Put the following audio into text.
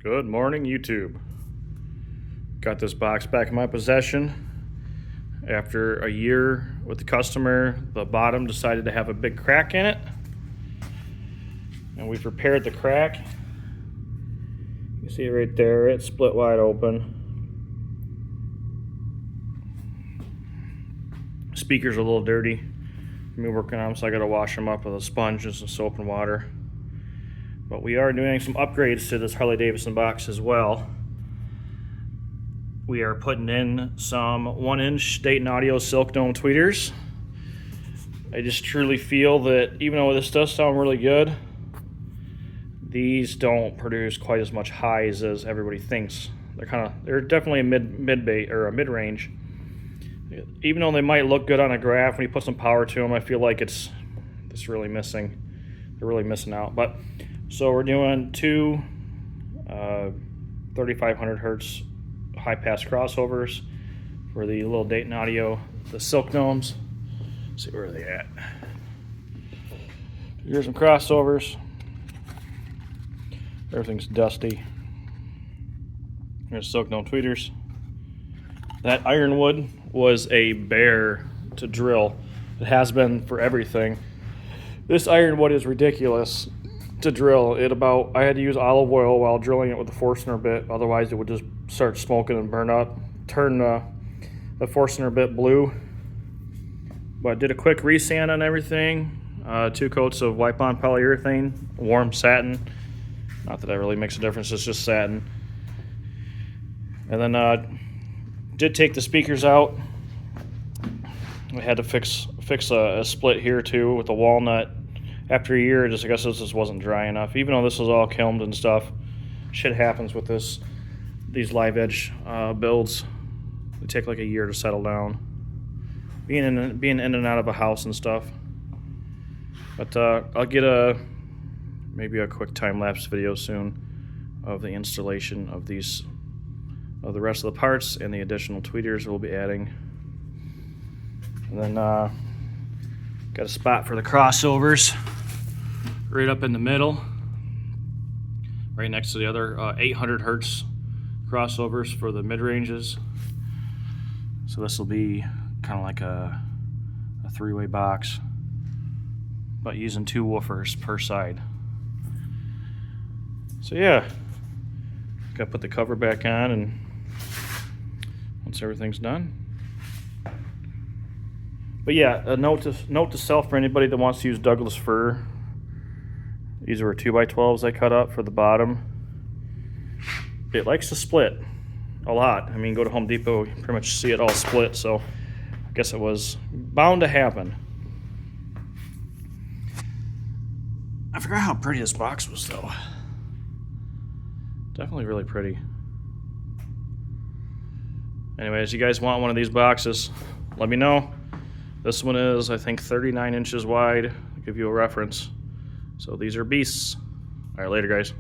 Good morning, YouTube. Got this box back in my possession. After a year with the customer, the bottom decided to have a big crack in it. And we've repaired the crack. You can see it right there, it's split wide open. Speakers are a little dirty. Me working on them, so I gotta wash them up with a sponge and some soap and water. But we are doing some upgrades to this Harley Davison box as well. We are putting in some 1-inch Dayton Audio Silk Dome tweeters. I just truly feel that even though this does sound really good, these don't produce quite as much highs as everybody thinks. They're definitely a mid-range. Even though they might look good on a graph, when you put some power to them, I feel like it's really missing. They're really missing out. But so we're doing two 3500 hertz high pass crossovers for the little Dayton Audio, the Silk Domes. Let's see, where are they at? Here's some crossovers. Everything's dusty. Here's Silk Dome tweeters. That ironwood was a bear to drill. It has been for everything. This ironwood is ridiculous to drill. I had to use olive oil while drilling it with the Forstner bit, otherwise it would just start smoking and burn up. Turn the Forstner bit blue. But I did a quick resand on everything. 2 coats of wipe-on polyurethane, warm satin. Not that really makes a difference, it's just satin. And then did take the speakers out. I had to fix a split here too with the walnut. After a year, I guess this just wasn't dry enough. Even though this was all kilned and stuff, shit happens with these live edge builds. They take like a year to settle down. Being in and out of a house and stuff. But I'll get maybe a quick time-lapse video soon of the installation of the rest of the parts and the additional tweeters we'll be adding. And then got a spot for the crossovers right up in the middle, right next to the other 800 hertz crossovers for the mid-ranges. So this will be kind of like a 3-way box, but using 2 woofers per side. So yeah, got to put the cover back on, and once everything's done. But yeah, a note to self for anybody that wants to use Douglas fir. These were 2x12s I cut up for the bottom. It likes to split a lot. I mean, go to Home Depot, you pretty much see it all split, so I guess it was bound to happen. I forgot how pretty this box was though. Definitely really pretty. Anyways, you guys want one of these boxes, let me know. This one is, I think, 39 inches wide. I'll give you a reference. So these are beasts. All right, later, guys.